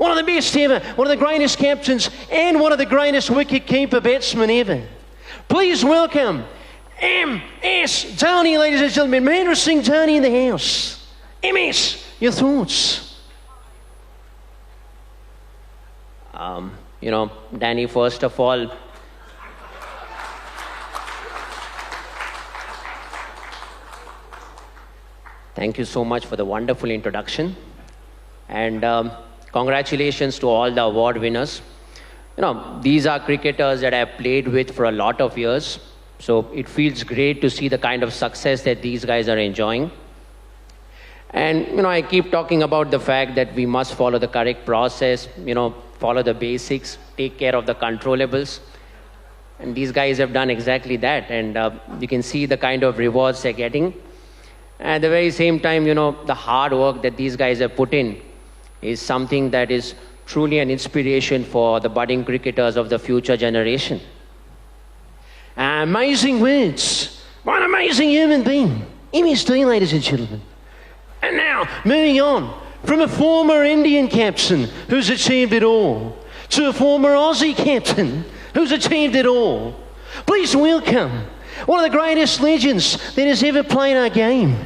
one of the best ever, one of the greatest captains, and one of the greatest wicket-keeper batsmen ever. Please welcome MS Dhoni, ladies and gentlemen. Mahendra Singh Dhoni in the house. MS, your thoughts? Danny, first of all, thank you so much for the wonderful introduction. And congratulations to all the award winners. These are cricketers that I've played with for a lot of years. So it feels great to see the kind of success that these guys are enjoying. And, I keep talking about the fact that we must follow the correct process, follow the basics, take care of the controllables. And these guys have done exactly that. And you can see the kind of rewards they're getting. At the very same time, the hard work that these guys have put in is something that is truly an inspiration for the budding cricketers of the future generation. Amazing words. What an amazing human being. MSD, ladies and gentlemen. And now, moving on, from a former Indian captain who's achieved it all, to a former Aussie captain who's achieved it all. Please welcome one of the greatest legends that has ever played our game,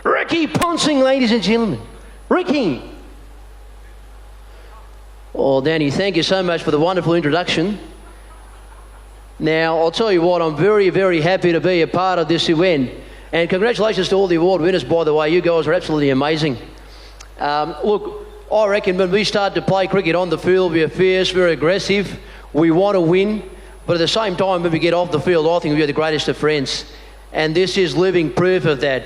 Ricky Ponting, ladies and gentlemen. Ricky. Oh, Danny, thank you so much for the wonderful introduction. Now, I'll tell you what, I'm very, very happy to be a part of this event. And congratulations to all the award winners, by the way. You guys are absolutely amazing. Look, I reckon when we start to play cricket on the field, we're fierce, we're aggressive, we want to win. But at the same time, when we get off the field, I think we're the greatest of friends. And this is living proof of that.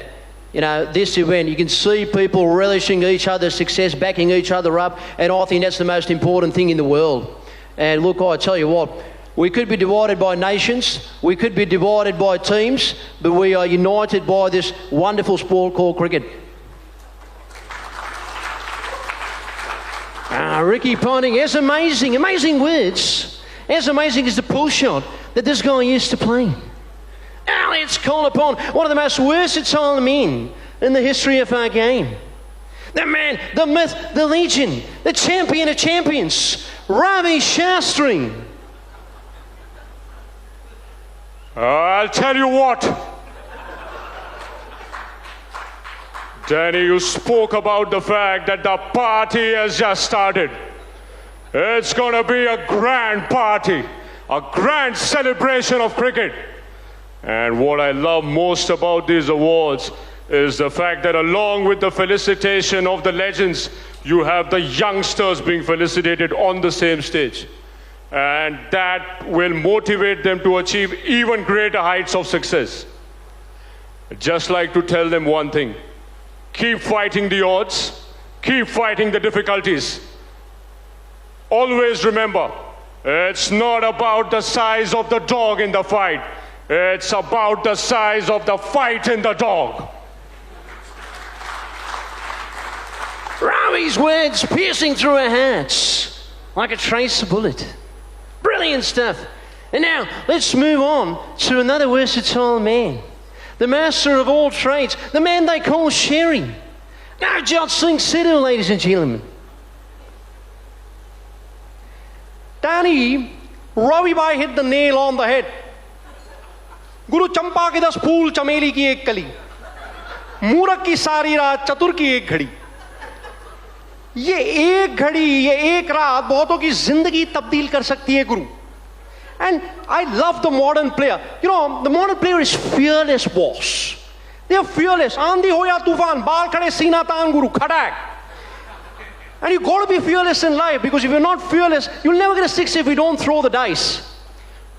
This event, you can see people relishing each other's success, backing each other up, and I think that's the most important thing in the world. And look, I tell you what, we could be divided by nations, we could be divided by teams, but we are united by this wonderful sport called cricket. Ricky Ponting, as amazing words, as amazing as the pull shot that this guy used to play. Now let's call upon one of the most versatile men in the history of our game. The man, the myth, the legend, the champion of champions, Ravi Shastri. I'll tell you what. Danny, you spoke about the fact that the party has just started. It's going to be a grand party, a grand celebration of cricket. And what I love most about these awards is the fact that along with the felicitation of the legends, you have the youngsters being felicitated on the same stage. And that will motivate them to achieve even greater heights of success. I'd just like to tell them one thing. Keep fighting the odds. Keep fighting the difficulties. Always remember, it's not about the size of the dog in the fight. It's about the size of the fight in the dog. Ravi's words piercing through our hearts like a trace bullet. Brilliant stuff. And now, let's move on to another versatile man. The master of all trades, the man they call Sherry. Navjot Singh Sidhu, ladies and gentlemen. Danny, Ravi Bhai hit the nail on the head. गुरु चंपा के 10 फूल, चमेली की 1 कली, मूरख की सारी रात, चतुर की 1 घड़ी. ये 1 घड़ी, ये 1 रात बहुतों की जिंदगी तब्दील कर सकती है गुरु. And I love the modern player. The modern player is fearless, boss. They are fearless. आंधी हो या तूफान, बाल खड़े सीना तान गुरु, खड़ाक. And you got to be fearless in life, because if you're not fearless, you'll never get a 6 if you don't throw the dice.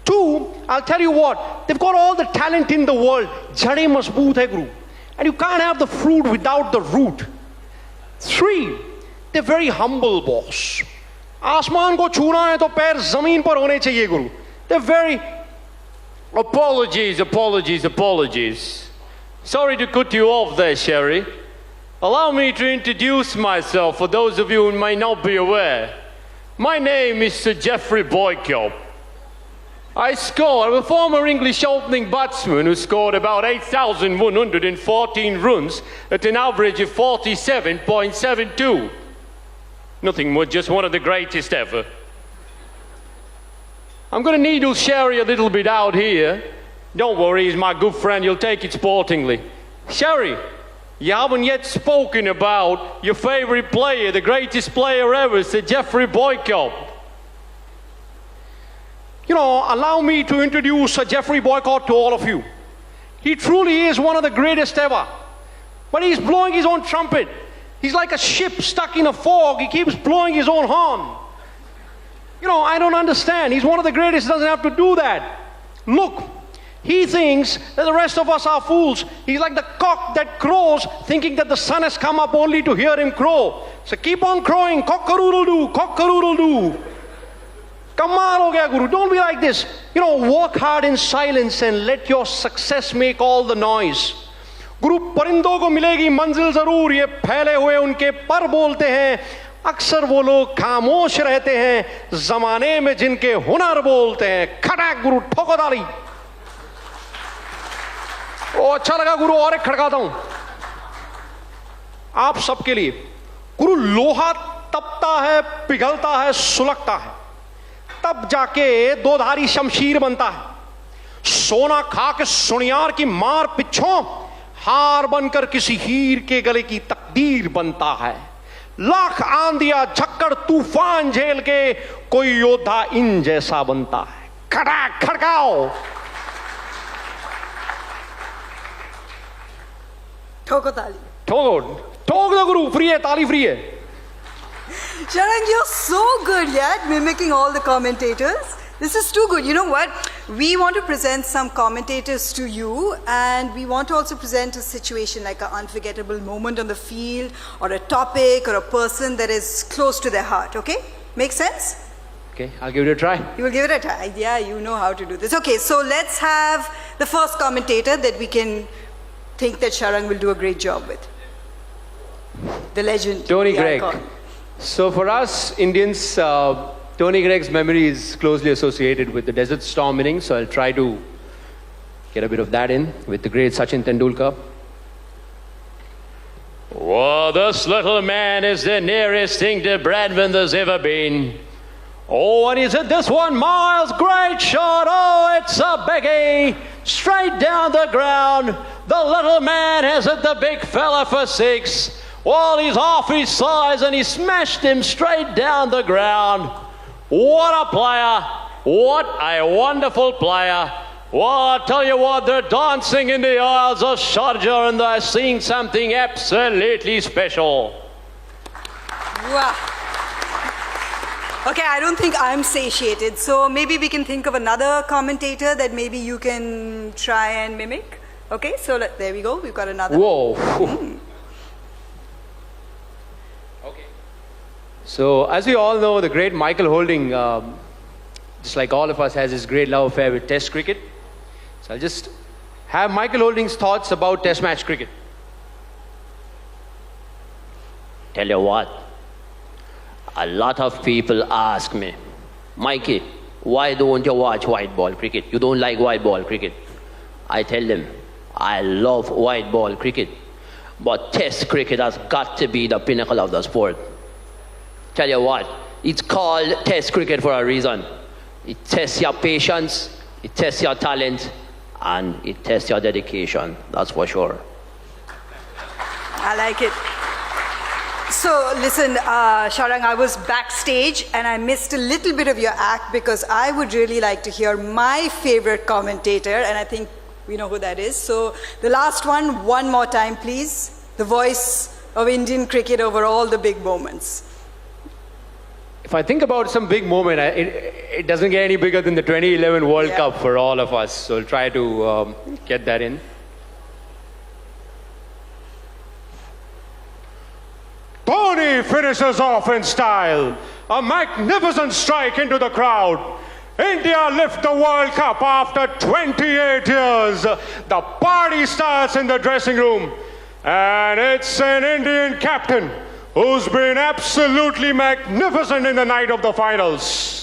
2, I'll tell you what, they've got all the talent in the world. Jade mazboot hai guru. And you can't have the fruit without the root. 3, they're very humble, boss. Asman ko chuna hai to pair zameen par hone chahiye guru. They're very... Apologies. Sorry to cut you off there, Sherry. Allow me to introduce myself for those of you who might not be aware. My name is Sir Geoffrey Boycott. I'm a former English opening batsman who scored about 8,114 runs at an average of 47.72. Nothing much, just one of the greatest ever. I'm going to needle Sherry a little bit out here. Don't worry, he's my good friend. You'll take it sportingly. Sherry, you haven't yet spoken about your favorite player, the greatest player ever, Sir Jeffrey Boycott. You know, allow me to introduce Sir Jeffrey Boycott to all of you. He truly is one of the greatest ever. But he's blowing his own trumpet. He's like a ship stuck in a fog. He keeps blowing his own horn. You know, I don't understand. He's one of the greatest, doesn't have to do that. Look, he thinks that the rest of us are fools. He's like the cock that crows, thinking that the sun has come up only to hear him crow. So keep on crowing, cock-a-doodle-doo, cock-a-doodle-doo. Kamal ho gaya, Guru. Don't be like this. You know, work hard in silence and let your success make all the noise. गुरु परिंदों को मिलेगी मंजिल जरूर, ये फैले हुए उनके पर बोलते हैं. अक्सर वो लोग खामोश रहते हैं जमाने में जिनके हुनर बोलते हैं. खड़ाक गुरु, ठोको ताली. ओ अच्छा लगा गुरु, और एक खड़काता हूं आप सबके लिए. गुरु, लोहा तपता है, पिघलता है, सुलगता है, तब जाके दो धारी शमशीर बनता है. सोना खा के सुनियार की मार पिछों हार बनकर किसी हीर के गले की तकदीर बनता है. लाख आंधिया झक्कड़ तूफान झेल के कोई योद्धा इन जैसा बनता है. खड़ाक खड़काओ. ठोको ताली. ठोको ठोक दो गुरु, फ्री है, ताली फ्री है. Sharang, you're so good, yeah, mimicking all the commentators. This is too good. You know what? We want to present some commentators to you, and we want to also present a situation like an unforgettable moment on the field, or a topic, or a person that is close to their heart, okay? Make sense? Okay, I'll give it a try. You will give it a try. Yeah, you know how to do this. Okay, so let's have the first commentator that we can think that Sharang will do a great job with. The legend. Tony the Gregg. icon. So for us Indians, Tony Gregg's memory is closely associated with the Desert Storm innings, so I'll try to get a bit of that in with the great Sachin Tendulkar. Well, this little man is the nearest thing to Bradman there's ever been. Oh, and he's hit this one, Miles. Great shot. Oh, it's a biggie. Straight down the ground. The little man has hit the big fella for six. Well, he's half his size and he smashed him straight down the ground. What a player. What a wonderful player. Well, I'll tell you what, they're dancing in the Isles of Sharjah and they're seeing something absolutely special. Wow. Okay, I don't think I'm satiated, so maybe we can think of another commentator that maybe you can try and mimic. Okay, so there we go. We've got another. Whoa. Okay. So, as we all know, the great Michael Holding, just like all of us, has his great love affair with Test cricket. So I'll just have Michael Holding's thoughts about Test match cricket. Tell you what, a lot of people ask me, Mikey, why don't you watch white ball cricket? You don't like white ball cricket. I tell them, I love white ball cricket, but Test cricket has got to be the pinnacle of the sport. Tell you what, it's called Test cricket for a reason. It tests your patience, it tests your talent, and it tests your dedication, that's for sure. I like it. So listen, Sharang, I was backstage and I missed a little bit of your act because I would really like to hear my favorite commentator, and I think we know who that is. So the last one more time, please. The voice of Indian cricket over all the big moments. If I think about some big moment, it doesn't get any bigger than the 2011 World Cup for all of us. So I'll try to get that in. Dhoni finishes off in style. A magnificent strike into the crowd. India lift the World Cup after 28 years. The party starts in the dressing room. And it's an Indian captain who's been absolutely magnificent in the night of the finals.